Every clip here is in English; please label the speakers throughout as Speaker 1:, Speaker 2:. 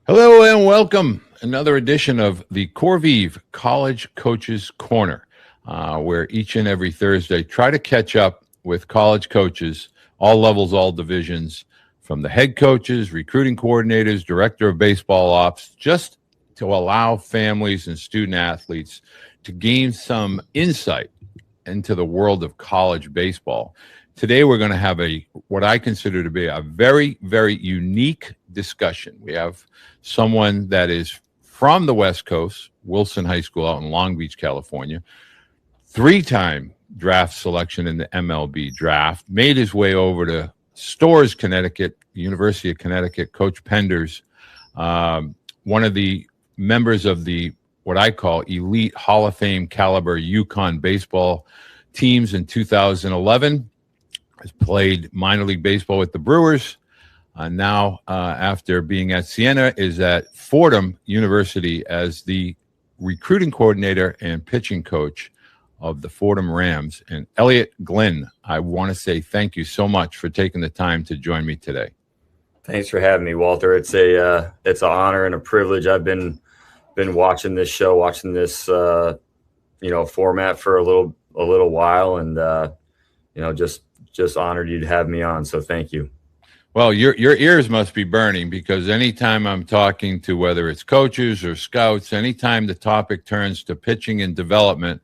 Speaker 1: Hello and welcome. Another edition of the CorVive College Coaches Corner, where each and every Thursday try to catch up with college coaches, all levels, all divisions, from the head coaches, recruiting coordinators, director of baseball ops, just to allow families and student athletes to gain some insight into the world of college baseball. Today, we're going to have what I consider to be a very, very unique discussion. We have someone that is from the West Coast, Wilson High School out in Long Beach, California, three-time draft selection in the MLB draft, made his way over to Storrs, Connecticut, University of Connecticut, Coach Penders, one of the members of the what I call elite Hall of Fame caliber UConn baseball teams in 2011. Has played minor league baseball with the Brewers. Now, after being at Siena, is at Fordham University as the recruiting coordinator and pitching coach of the Fordham Rams. And Elliot, Glynn, I want to say thank you so much for taking the time to join me today.
Speaker 2: Thanks for having me, Walter. It's an honor and a privilege. I've been watching this show, watching this format for a little while, and just honored you to have me on. So thank you.
Speaker 1: Well, your ears must be burning, because anytime I'm talking to, whether it's coaches or scouts, anytime the topic turns to pitching and development,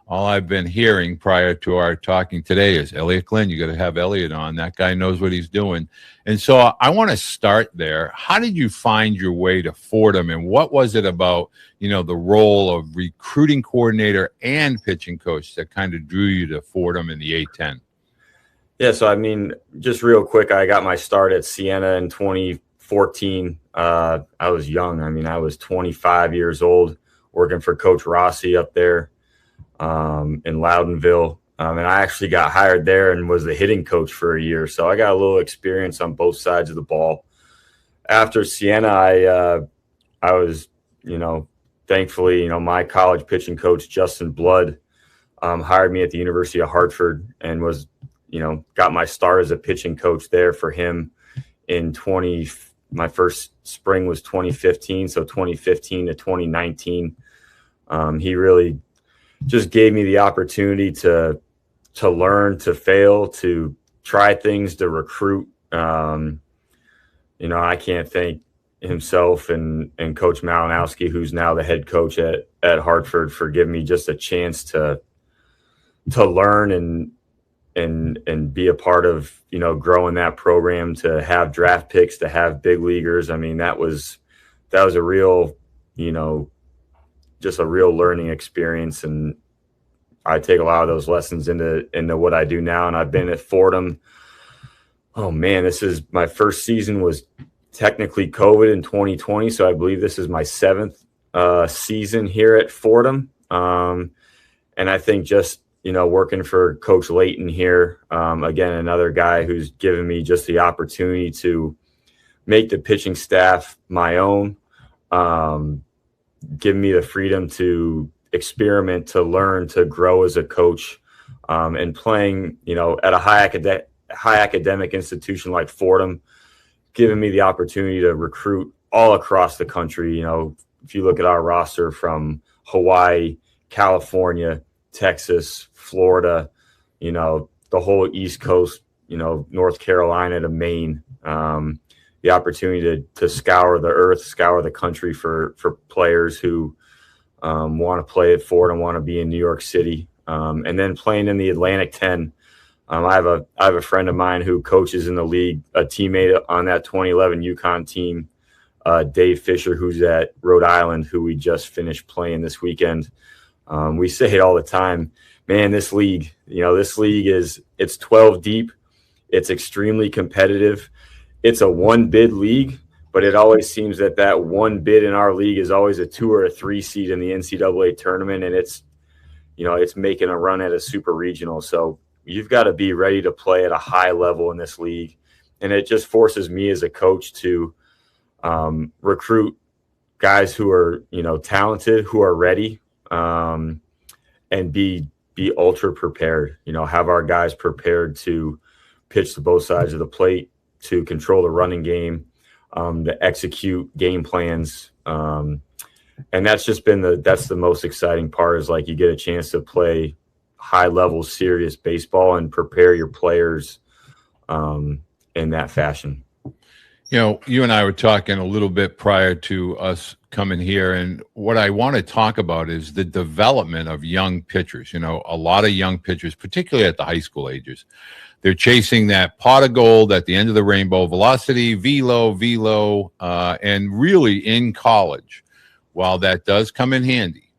Speaker 1: all I've been hearing prior to our talking today is Elliot Glynn. You got to have Elliot on. That guy knows what he's doing. And so I want to start there. How did you find your way to Fordham, and what was it about, the role of recruiting coordinator and pitching coach that kind of drew you to Fordham in the A-10?
Speaker 2: Yeah, so just real quick, I got my start at Siena in 2014. I was young. I was 25 years old, working for Coach Rossi up there in Loudonville. And I actually got hired there and was the hitting coach for a year. So I got a little experience on both sides of the ball. After Siena, I was, thankfully, my college pitching coach, Justin Blood, hired me at the University of Hartford and was got my start as a pitching coach there for him in my first spring was 2015. So 2015 to 2019, he really just gave me the opportunity to learn, to fail, to try things, to recruit. I can't thank himself and Coach Malinowski, who's now the head coach at Hartford, for giving me just a chance to learn and be a part of, growing that program, to have draft picks, to have big leaguers. That was a real, just a real learning experience. And I take a lot of those lessons into what I do now. And I've been at Fordham. Oh man, this is my first season, was technically COVID in 2020. So I believe this is my seventh season here at Fordham. And I think just, working for Coach Layton here, again, another guy who's given me just the opportunity to make the pitching staff my own, give me the freedom to experiment, to learn, to grow as a coach, and playing, at a high academic institution like Fordham, giving me the opportunity to recruit all across the country. If you look at our roster from Hawaii, California, Texas, Florida, the whole East Coast, North Carolina to Maine, the opportunity to scour the earth, scour the country for players who want to play at Fordham, want to be in New York City, and then playing in the Atlantic 10. I have a friend of mine who coaches in the league, a teammate on that 2011 UConn team, Dave Fisher, who's at Rhode Island, who we just finished playing this weekend. We say it all the time, man, this league it's 12 deep. It's extremely competitive. It's a one bid league, but it always seems that one bid in our league is always a 2 or a 3 seed in the NCAA tournament. And it's making a run at a super regional. So you've got to be ready to play at a high level in this league. And it just forces me as a coach to recruit guys who are, talented, who are ready, and be ultra prepared, have our guys prepared to pitch to both sides of the plate, to control the running game, to execute game plans. And that's just been that's the most exciting part, is like you get a chance to play high level, serious baseball and prepare your players in that fashion.
Speaker 1: You and I were talking a little bit prior to us coming here, and what I want to talk about is the development of young pitchers. A lot of young pitchers, particularly at the high school ages, they're chasing that pot of gold at the end of the rainbow, velocity, velo, and really in college, while that does come in handy,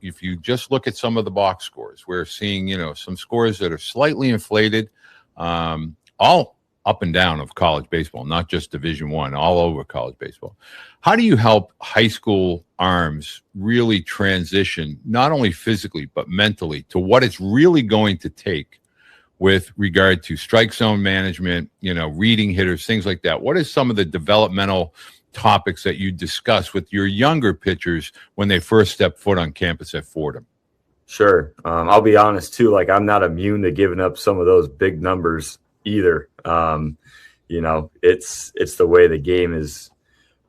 Speaker 1: if you just look at some of the box scores, we're seeing, some scores that are slightly inflated, all up and down of college baseball, not just Division I, all over college baseball. How do you help high school arms really transition, not only physically, but mentally, to what it's really going to take with regard to strike zone management, reading hitters, things like that? What is some of the developmental topics that you discuss with your younger pitchers when they first step foot on campus at Fordham?
Speaker 2: Sure. I'll be honest too, like I'm not immune to giving up some of those big numbers either. It's the way the game has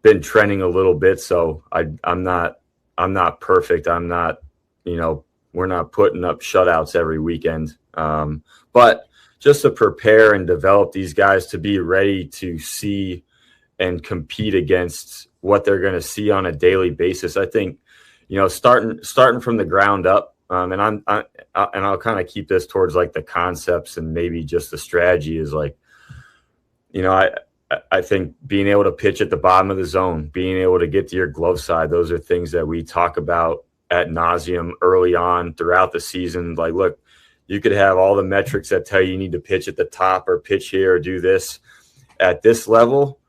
Speaker 2: been trending a little bit. So I'm not perfect. I'm not, we're not putting up shutouts every weekend. But just to prepare and develop these guys to be ready to see and compete against what they're going to see on a daily basis. I think, starting from the ground up, and I'll kind of keep this towards like the concepts and maybe just the strategy, is like, I think being able to pitch at the bottom of the zone, being able to get to your glove side, those are things that we talk about ad nauseum early on throughout the season. Like, look, you could have all the metrics that tell you need to pitch at the top or pitch here or do this. At this level,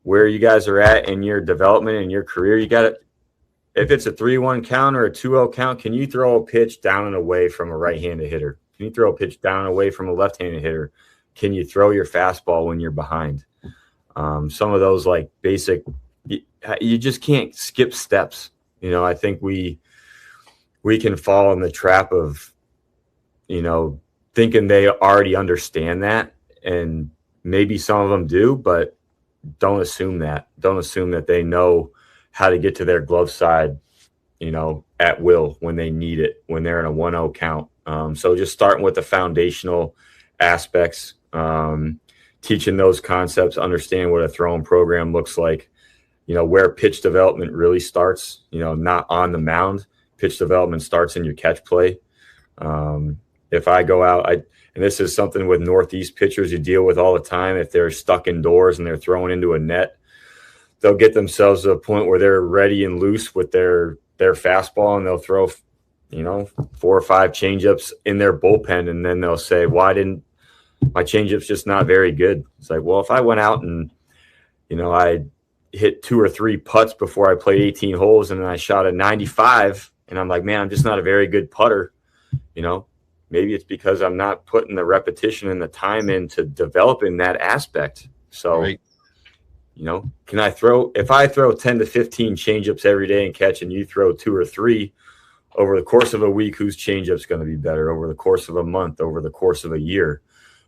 Speaker 2: where you guys are at in your development and your career, you got to, if it's a 3-1 count or a 2-0 count, can you throw a pitch down and away from a right-handed hitter? Can you throw a pitch down and away from a left-handed hitter? Can you throw your fastball when you're behind? Some of those like basic, you just can't skip steps. I think we can fall in the trap of, thinking they already understand that, and maybe some of them do, but don't assume that. Don't assume that they know how to get to their glove side, at will when they need it, when they're in a 1-0 count. So just starting with the foundational aspects, teaching those concepts, understand what a throwing program looks like, where pitch development really starts, not on the mound. Pitch development starts in your catch play. If I go out, and this is something with Northeast pitchers you deal with all the time, if they're stuck indoors and they're throwing into a net, they'll get themselves to a point where they're ready and loose with their fastball, and they'll throw, 4 or 5 changeups in their bullpen, and then they'll say, why didn't my changeup's just not very good? It's like, well, if I went out and, I hit 2 or 3 putts before I played 18 holes, and then I shot a 95, and I'm like, man, I'm just not a very good putter, maybe it's because I'm not putting the repetition and the time into developing that aspect. So,
Speaker 1: right.
Speaker 2: Can I throw, if I throw 10 to 15 changeups every day and catch, and you throw 2 or 3 over the course of a week, whose changeup's going to be better over the course of a month, over the course of a year?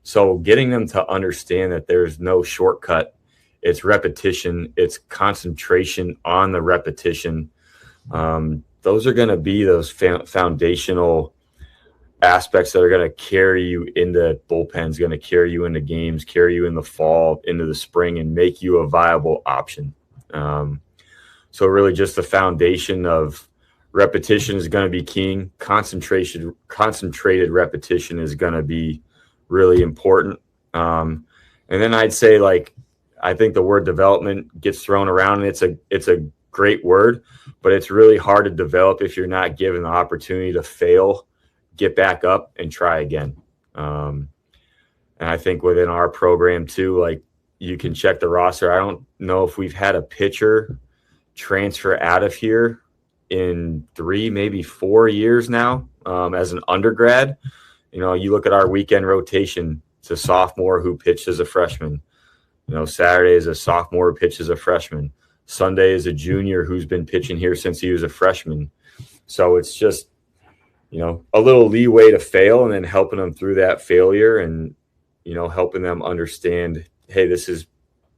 Speaker 2: So getting them to understand that there's no shortcut. It's repetition. It's concentration on the repetition. Those are going to be those foundational aspects that are going to carry you into bullpens, going to carry you into games, carry you in the fall, into the spring, and make you a viable option. So really just the foundation of repetition is going to be king. Concentrated repetition is going to be really important. And then I'd say, like, I think the word development gets thrown around, and it's a great word, but it's really hard to develop if you're not given the opportunity to fail, get back up, and try again. And I think within our program too, like, you can check the roster. I don't know if we've had a pitcher transfer out of here in 3, maybe 4 years now, as an undergrad. You look at our weekend rotation, it's a sophomore who pitched as a freshman. Saturday is a sophomore who pitched as a freshman. Sunday is a junior who's been pitching here since he was a freshman. So it's just, a little leeway to fail, and then helping them through that failure, and, helping them understand, hey, this is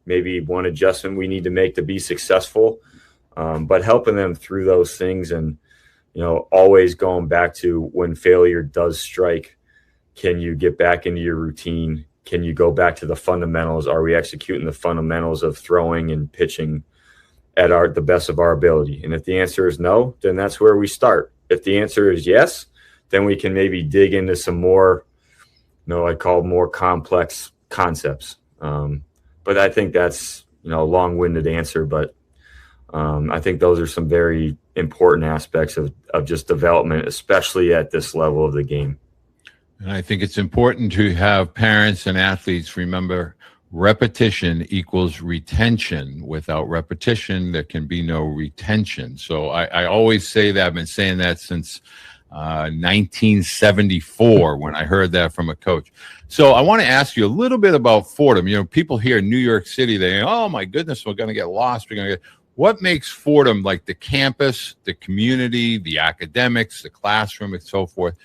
Speaker 2: maybe one adjustment we need to make to be successful, but helping them through those things. And, always going back to when failure does strike, can you get back into your routine? Can you go back to the fundamentals? Are we executing the fundamentals of throwing and pitching at the best of our ability? And if the answer is no, then that's where we start. If the answer is yes, then we can maybe dig into some more, I call more complex concepts. But I think that's, a long-winded answer, but I think those are some very important aspects of just development, especially at this level of the game.
Speaker 1: And I think it's important to have parents and athletes remember repetition equals retention. Without repetition, there can be no retention. So I always say that. I've been saying that since 1974 when I heard that from a coach. So I want to ask you a little bit about Fordham. People hear New York City, they think, oh my goodness, we're going to get lost. What makes Fordham, like the campus, the community, the academics, the classroom, and so forth,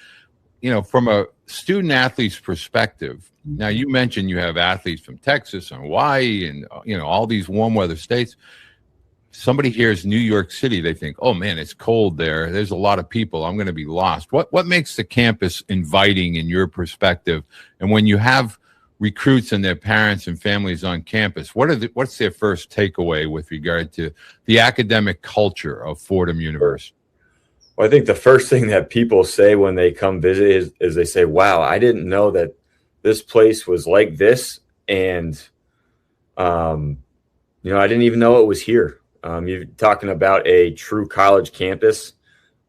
Speaker 1: from a student athlete's perspective? Now, you mentioned you have athletes from Texas and Hawaii and, all these warm weather states. Somebody hears New York City, they think, oh man, it's cold there. There's a lot of people. I'm going to be lost. What makes the campus inviting in your perspective? And when you have recruits and their parents and families on campus, what's their first takeaway with regard to the academic culture of Fordham University?
Speaker 2: Well, I think the first thing that people say when they come visit is they say, wow, I didn't know that this place was like this. And, I didn't even know it was here. You're talking about a true college campus.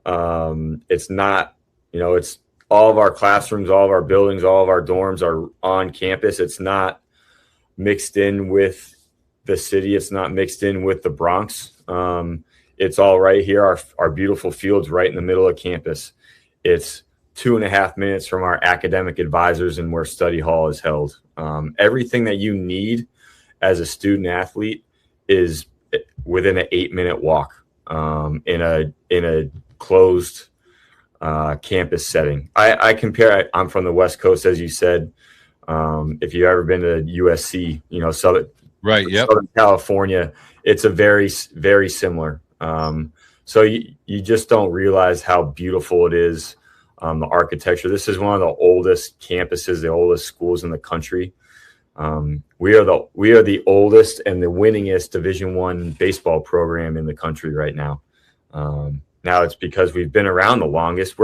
Speaker 2: It's not, it's all of our classrooms, all of our buildings, all of our dorms are on campus. It's not mixed in with the city. It's not mixed in with the Bronx. It's all right here. Our beautiful field's right in the middle of campus. It's 2.5 minutes from our academic advisors and where study hall is held. Everything that you need as a student athlete is within an 8-minute walk in a closed campus setting. I compare. I'm from the West Coast, as you said. If you've ever been to USC, Southern California, it's a very, very similar. So you just don't realize how beautiful it is. The architecture. This is one of the oldest campuses, the oldest schools in the country. We are the oldest and the winningest Division I baseball program in the country right now. Now it's because we've been around the longest.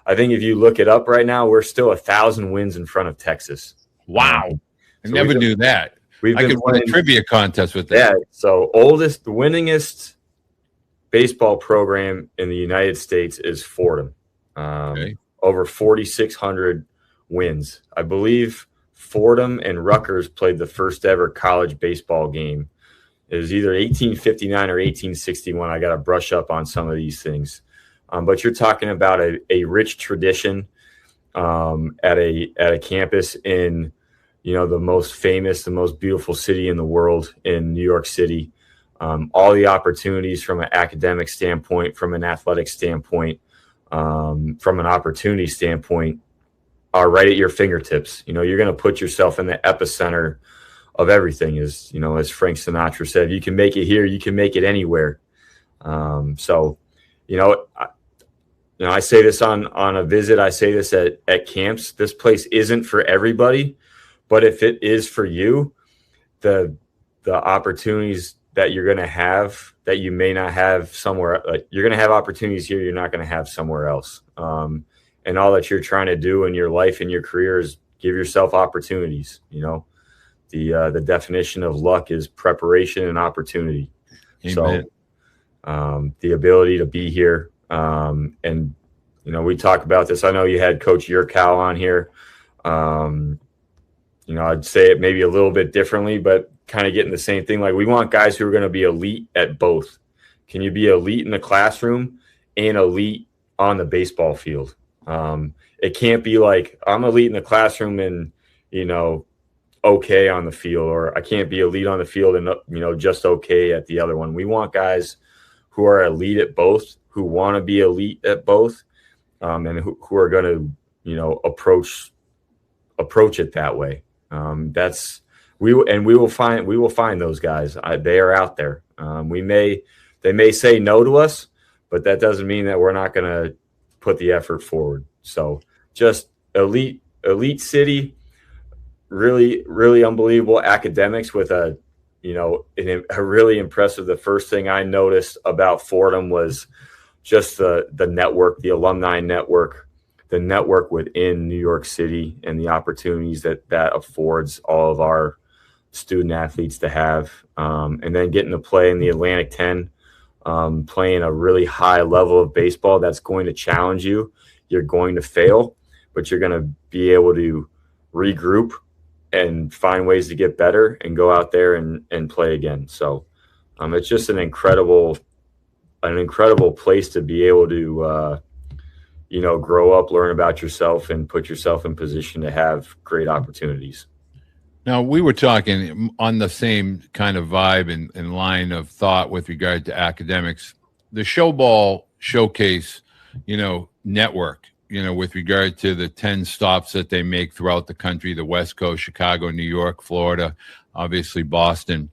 Speaker 2: I think if you look it up right now, we're still 1,000 wins in front of Texas.
Speaker 1: Wow. I never knew that. I could win a trivia contest with that.
Speaker 2: Yeah. So the winningest baseball program in the United States is Fordham. Over 4,600 wins. I believe Fordham and Rutgers played the first ever college baseball game. It was either 1859 or 1861. I got to brush up on some of these things. But you're talking about a rich tradition at a campus in, the most famous, the most beautiful city in the world, in New York City. All the opportunities from an academic standpoint, from an athletic standpoint, from an opportunity standpoint, are right at your fingertips. You're going to put yourself in the epicenter of everything. As Frank Sinatra said, you can make it here, you can make it anywhere. I say this on a visit. I say this at camps. This place isn't for everybody, but if it is for you, the opportunities that you're going to have that you may not have somewhere, you're going to have opportunities here you're not going to have somewhere else. And all that you're trying to do in your life and your career is give yourself opportunities. The definition of luck is preparation and opportunity. Amen. So the ability to be here. And we talk about this. I know you had Coach Yurkow on here. I'd say it maybe a little bit differently, but kind of getting the same thing. Like, we want guys who are going to be elite at both. Can you be elite in the classroom and elite on the baseball field? It can't be like, I'm elite in the classroom and, okay on the field, or I can't be elite on the field and, just okay at the other one. We want guys who are elite at both, who want to be elite at both, and who are going to, approach it that way. we will find those guys. They are out there. They may say no to us, but that doesn't mean that we're not going to put the effort forward. So just elite city, really, really unbelievable academics with a really impressive. The first thing I noticed about Fordham was just the network, the alumni network, the network within New York City, and the opportunities that affords all of our student athletes to have. And then getting to play in the Atlantic 10, playing a really high level of baseball that's going to challenge you. You're going to fail, but you're going to be able to regroup and find ways to get better and go out there and play again. So it's just an incredible place to be able to, grow up, learn about yourself, and put yourself in position to have great opportunities.
Speaker 1: Now, we were talking on the same kind of vibe and line of thought with regard to academics. The Showball Showcase, network, with regard to the 10 stops that they make throughout the country, the West Coast, Chicago, New York, Florida, obviously Boston.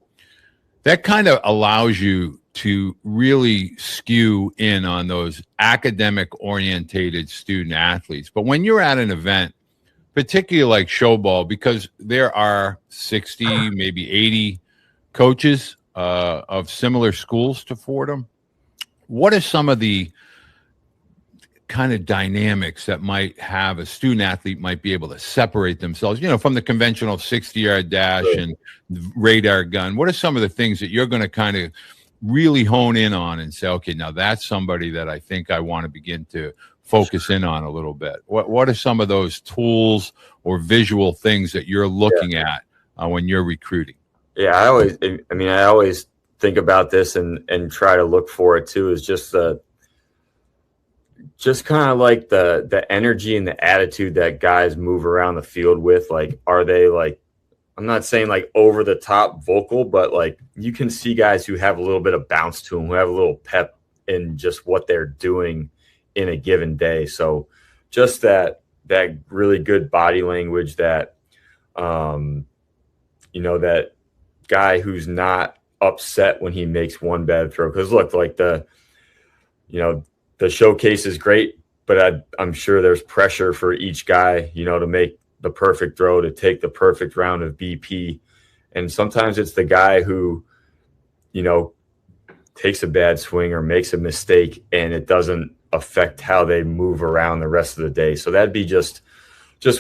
Speaker 1: That kind of allows you to really skew in on those academic-orientated student athletes. But when you're at an event, particularly like Showball, because there are 60, maybe 80 coaches of similar schools to Fordham, what are some of the kind of dynamics that might have a student athlete might be able to separate themselves, from the conventional 60-yard dash and radar gun? What are some of the things that you're going to kind of really hone in on and say, okay, now that's somebody that I think I want to begin to focus in on a little bit? What are some of those tools or visual things that you're looking at when you're recruiting?
Speaker 2: Yeah, I always think about this and try to look for it too, is just kind of like the energy and the attitude that guys move around the field with. Like, are they like, I'm not saying like over the top vocal, but like you can see guys who have a little bit of bounce to them, who have a little pep in just what they're doing in a given day. So just that really good body language, that, that guy who's not upset when he makes one bad throw. Cause look, like the showcase is great, but I'm sure there's pressure for each guy, to make the perfect throw, to take the perfect round of BP. And sometimes it's the guy who, takes a bad swing or makes a mistake and it doesn't affect how they move around the rest of the day. So that'd be just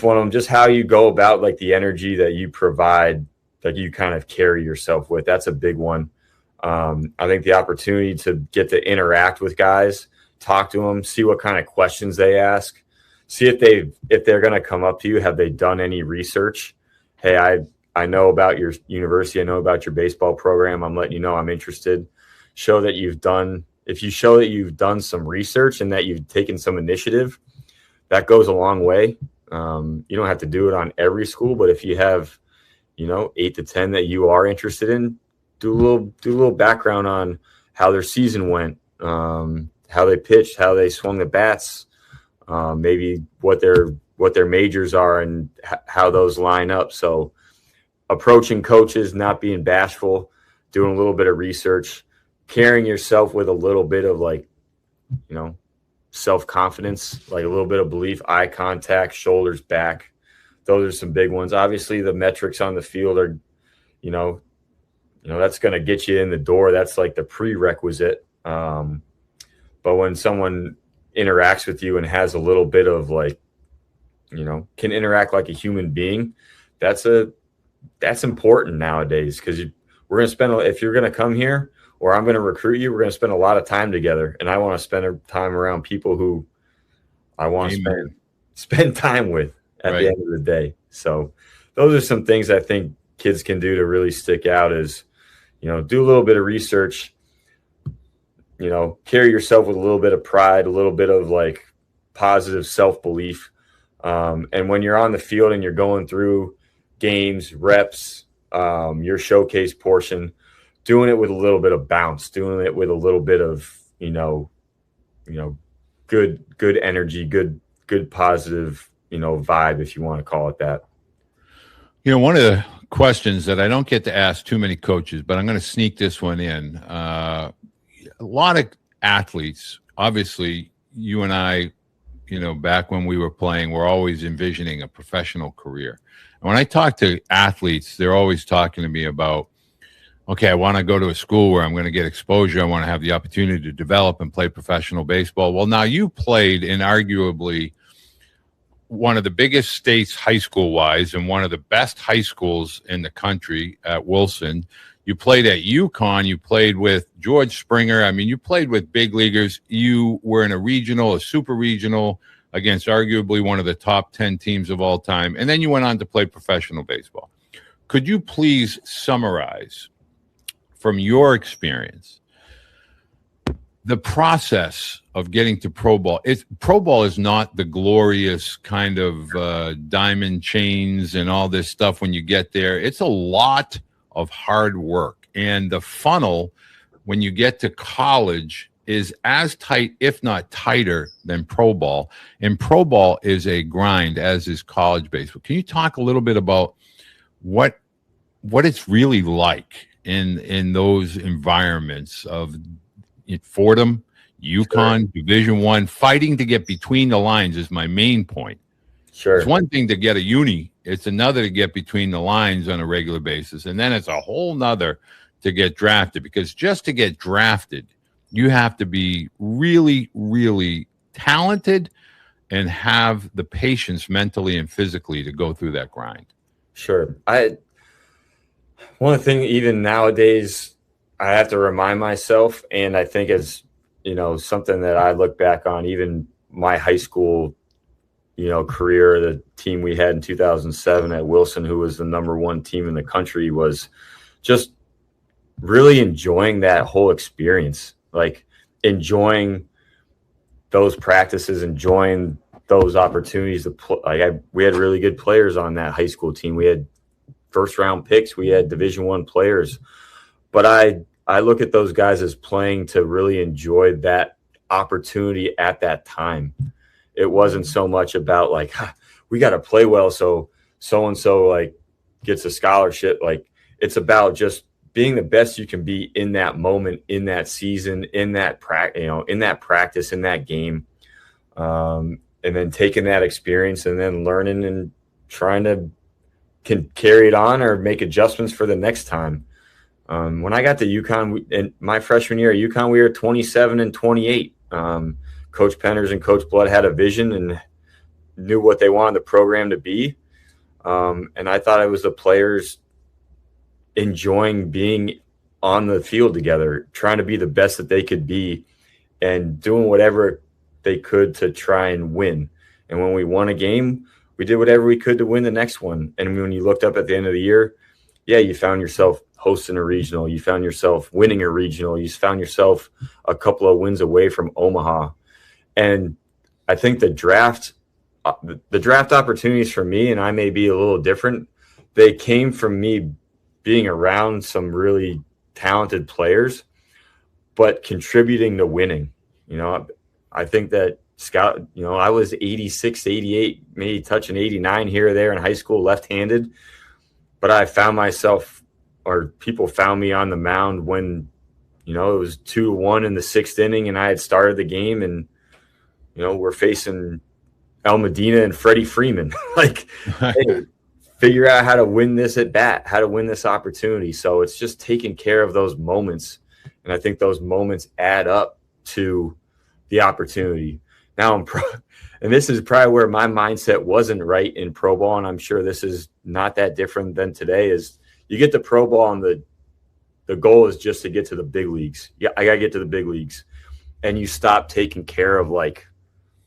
Speaker 2: one of them, just how you go about, like the energy that you provide, that you kind of carry yourself with. That's a big one. I think the opportunity to get to interact with guys, talk to them, see what kind of questions they ask, see if they're going to come up to you. Have they done any research? Hey, I know about your university. I know about your baseball program. I'm letting you know I'm interested. If you show that you've done some research and that you've taken some initiative, that goes a long way. You don't have to do it on every school, but if you have, 8 to 10 that you are interested in, do a little background on how their season went, how they pitched, how they swung the bats, maybe what their majors are and how those line up. So approaching coaches, not being bashful, doing a little bit of research, carrying yourself with a little bit of self-confidence, like a little bit of belief, eye contact, shoulders back. Those are some big ones. Obviously the metrics on the field are, that's going to get you in the door. That's like the prerequisite. But when someone interacts with you and has a little bit of can interact like a human being, that's important nowadays, because we're going to spend, if you're going to come here or I'm going to recruit you, we're going to spend a lot of time together. And I want to spend time around people who I want to spend time with at the end of the day. So those are some things I think kids can do to really stick out, is, do a little bit of research, carry yourself with a little bit of pride, a little bit of like positive self-belief. And when you're on the field and you're going through games, reps, your showcase portion, doing it with a little bit of bounce, doing it with a little bit of, good energy, good positive, vibe, if you want to call it that.
Speaker 1: One of the questions that I don't get to ask too many coaches, but I'm going to sneak this one in. A lot of athletes, obviously, you and I, back when we were playing, we're always envisioning a professional career. And when I talk to athletes, they're always talking to me about, okay, I want to go to a school where I'm going to get exposure. I want to have the opportunity to develop and play professional baseball. Well, now you played in arguably one of the biggest states high school wise and one of the best high schools in the country at Wilson. You played at UConn. You played with George Springer. I mean, you played with big leaguers. You were in a regional, a super regional against arguably one of the top 10 teams of all time. And then you went on to play professional baseball. Could you please summarize from your experience the process of getting to pro ball? Pro ball is not the glorious kind of diamond chains and all this stuff when you get there. It's a lot of hard work. And the funnel, when you get to college, is as tight, if not tighter, than pro ball. And pro ball is a grind, as is college baseball. Can you talk a little bit about what it's really like in those environments of Fordham, UConn, sure. Division I, fighting to get between the lines is my main point.
Speaker 2: Sure.
Speaker 1: It's one thing to get a uni. It's another to get between the lines on a regular basis. And then it's a whole nother to get drafted, because just to get drafted, you have to be really, really talented and have the patience mentally and physically to go through that grind.
Speaker 2: Sure. One thing, even nowadays, I have to remind myself, and I think it's, something that I look back on, even my high school, career, the team we had in 2007 at Wilson, who was the #1 team in the country, was just really enjoying that whole experience, like enjoying those practices, enjoying those opportunities to play. We had really good players on that high school team. We had first-round picks. We had Division I players. But I look at those guys as playing to really enjoy that opportunity at that time. It wasn't so much about like, we got to play well so-and-so like gets a scholarship. Like, it's about just being the best you can be in that moment, in that season, in that practice, in that game, and then taking that experience and then learning and trying to can carry it on or make adjustments for the next time. When I got to UConn, in my freshman year at UConn, we were 27-28. Coach Penders and Coach Blood had a vision and knew what they wanted the program to be. And I thought it was the players enjoying being on the field together, trying to be the best that they could be and doing whatever they could to try and win. And when we won a game, we did whatever we could to win the next one. And when you looked up at the end of the year, yeah, you found yourself hosting a regional. You found yourself winning a regional. You found yourself a couple of wins away from Omaha. And I think the draft opportunities for me, and I may be a little different, they came from me being around some really talented players, but contributing to winning. I think that Scott, I was 86, 88, maybe touching 89 here or there in high school, left-handed. But I found myself, or people found me on the mound when, it was 2-1 in the 6th inning and I had started the game and, we're facing El Medina and Freddie Freeman. Like, hey, figure out how to win this at bat, how to win this opportunity. So it's just taking care of those moments. And I think those moments add up to the opportunity. Now, and this is probably where my mindset wasn't right in pro ball, and I'm sure this is not that different than today, is you get to pro ball and the goal is just to get to the big leagues. Yeah, I got to get to the big leagues. And you stop taking care of, like,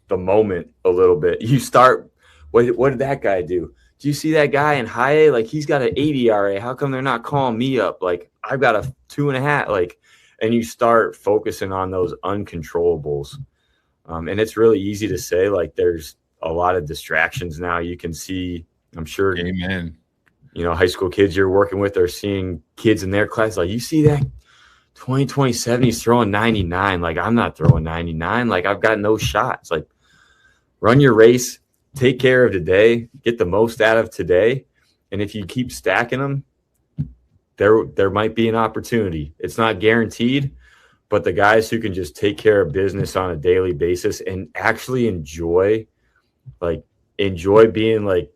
Speaker 2: the moment a little bit. You start, what did that guy do? Do you see that guy in high A? Like, he's got an 80 ERA. How come they're not calling me up? Like, I've got a 2.5. Like, and you start focusing on those uncontrollables. And it's really easy to say, like, there's a lot of distractions now. You can see, I'm sure,
Speaker 1: amen,
Speaker 2: high school kids you're working with are seeing kids in their class. Like, you see that 2027, he's throwing 99. Like, I'm not throwing 99. Like, I've got no shots. Like, run your race, take care of today, get the most out of today, And if you keep stacking them, there might be an opportunity. It's not guaranteed, but the guys who can just take care of business on a daily basis and actually enjoy being like,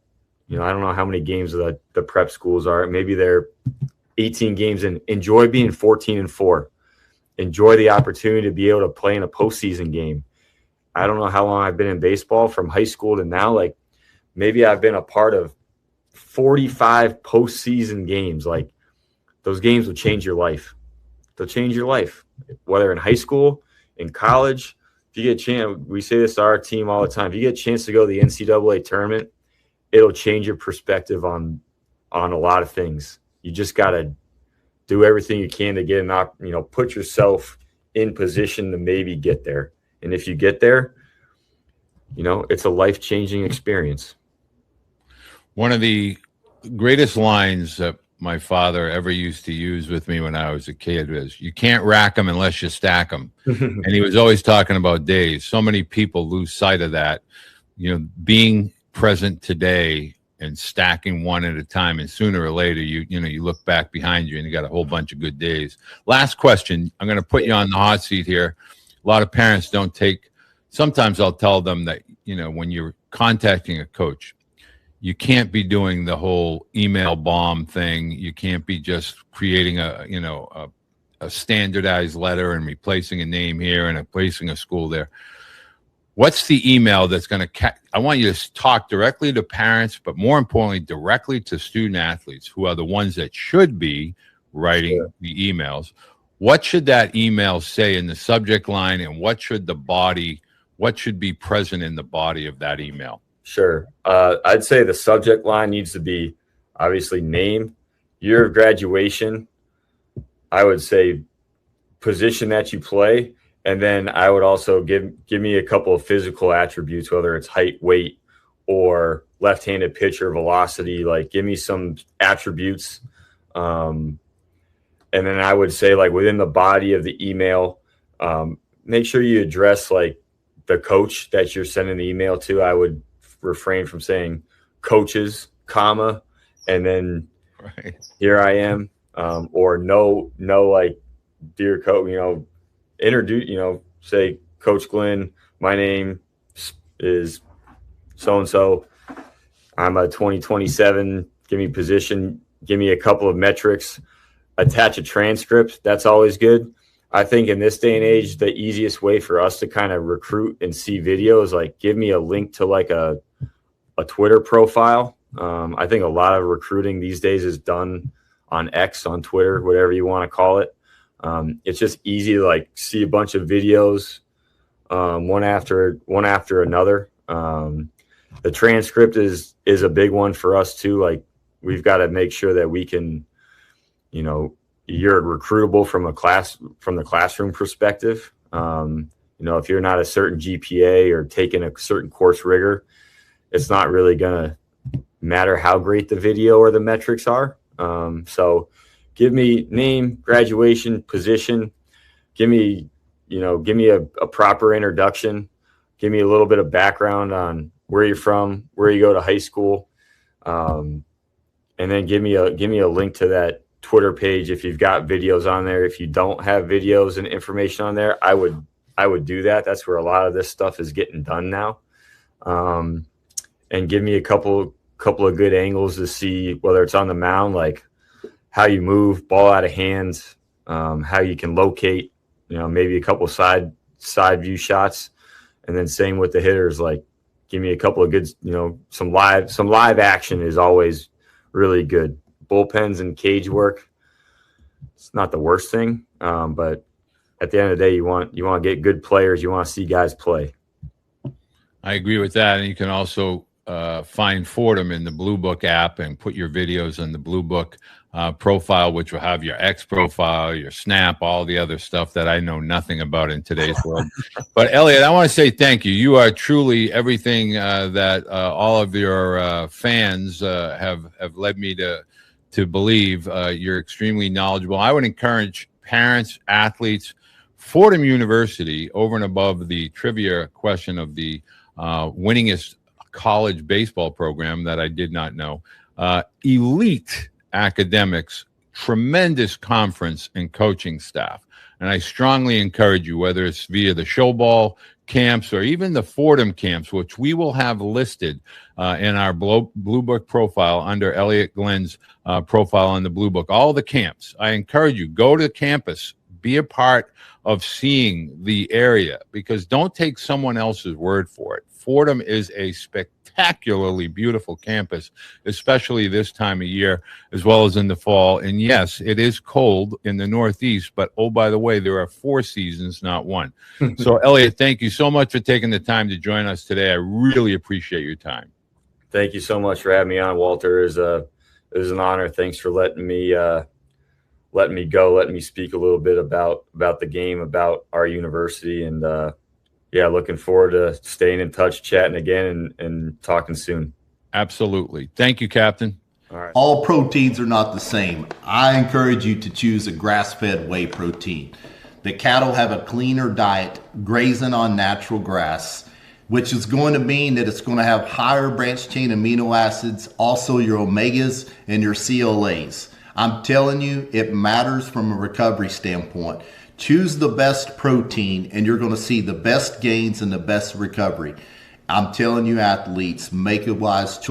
Speaker 2: I don't know how many games the prep schools are. Maybe they're 18 games and enjoy being 14-4. Enjoy the opportunity to be able to play in a postseason game. I don't know how long I've been in baseball from high school to now. Like maybe I've been a part of 45 postseason games. Like those games will change your life. They'll change your life, whether in high school, in college. If you get a chance, we say this to our team all the time. If you get a chance to go to the NCAA tournament, it'll change your perspective on a lot of things. You just got to do everything you can to get put yourself in position to maybe get there. And if you get there, it's a life-changing experience. One of the greatest lines that my father ever used to use with me when I was a kid was, you can't rack them unless you stack them. And he was always talking about days. So many people lose sight of that, being present today and stacking one at a time. And sooner or later, you look back behind you and you got a whole bunch of good days. Last question. I'm going to put you on the hot seat here. A lot of parents don't take, sometimes I'll tell them that, when you're contacting a coach, you can't be doing the whole email bomb thing. You can't be just creating a standardized letter and replacing a name here and replacing a school there. What's the email that's going to I want you to talk directly to parents, but more importantly, directly to student athletes who are the ones that should be writing the emails. What should that email say in the subject line, and what should be present in the body of that email? Sure. I'd say the subject line needs to be obviously name, year of graduation. I would say position that you play. And then I would also give me a couple of physical attributes, whether it's height, weight, or left-handed pitcher velocity. Like give me some attributes. And then I would say like within the body of the email, make sure you address like the coach that you're sending the email to. I would refrain from saying coaches, comma, and then here I am, or no, like dear coach, introduce, say Coach Glynn, my name is so-and-so. I'm a 2027, give me position, give me a couple of metrics, attach a transcript. That's always good. I think in this day and age, the easiest way for us to kind of recruit and see videos, like give me a link to like a Twitter profile. I think a lot of recruiting these days is done on X, on Twitter, whatever you want to call it. It's just easy to like see a bunch of videos, one after another. The transcript is a big one for us too. Like we've got to make sure that we can, you're recruitable from the classroom perspective. If you're not a certain GPA or taking a certain course rigor, it's not really going to matter how great the video or the metrics are. So give me name, graduation, position. Give me a proper introduction. Give me a little bit of background on where you're from, where you go to high school. And then give me a link to that Twitter page if you've got videos on there. If you don't have videos and information on there, I would do that. That's where a lot of this stuff is getting done now. And give me a couple of good angles to see whether it's on the mound, like how you move, ball out of hands, how you can locate, maybe a couple side view shots. And then same with the hitters, like give me a couple of good, some live action is always really good. Bullpens and cage work, it's not the worst thing, but at the end of the day, you want to get good players. You want to see guys play.
Speaker 1: I agree with that, and you can also find Fordham in the Blue Book app and put your videos in the Blue Book profile, which will have your X profile, your Snap, all the other stuff that I know nothing about in today's world. But Elliot, I want to say thank you. You are truly everything that all of your fans have led me to believe. You're extremely knowledgeable. I would encourage parents, athletes, Fordham University, over and above the trivia question of the winningest college baseball program that I did not know. elite academics, tremendous conference and coaching staff. And I strongly encourage you, whether it's via the show ball camps or even the Fordham camps, which we will have listed in our Blue Book profile under Elliot Glynn's profile on the Blue Book, all the camps. I encourage you, go to campus, be a part of seeing the area, because don't take someone else's word for it. Fordham is a spectacularly beautiful campus, especially this time of year, as well as in the fall. And yes, it is cold in the Northeast, but oh, by the way, there are 4 seasons, not 1. So, Elliot, thank you so much for taking the time to join us today. I really appreciate your time.
Speaker 2: Thank you so much for having me on, Walter. It was an honor. Thanks for letting me speak a little bit about the game, about our university, and looking forward to staying in touch, chatting again, and talking soon.
Speaker 1: Absolutely. Thank you, Captain.
Speaker 2: All right.
Speaker 3: All proteins are not the same. I encourage you to choose a grass-fed whey protein. The cattle have a cleaner diet, grazing on natural grass, which is going to mean that it's going to have higher branched chain amino acids, also your omegas and your CLAs. I'm telling you, it matters from a recovery standpoint. Choose the best protein and you're going to see the best gains and the best recovery. I'm telling you, athletes, make a wise choice.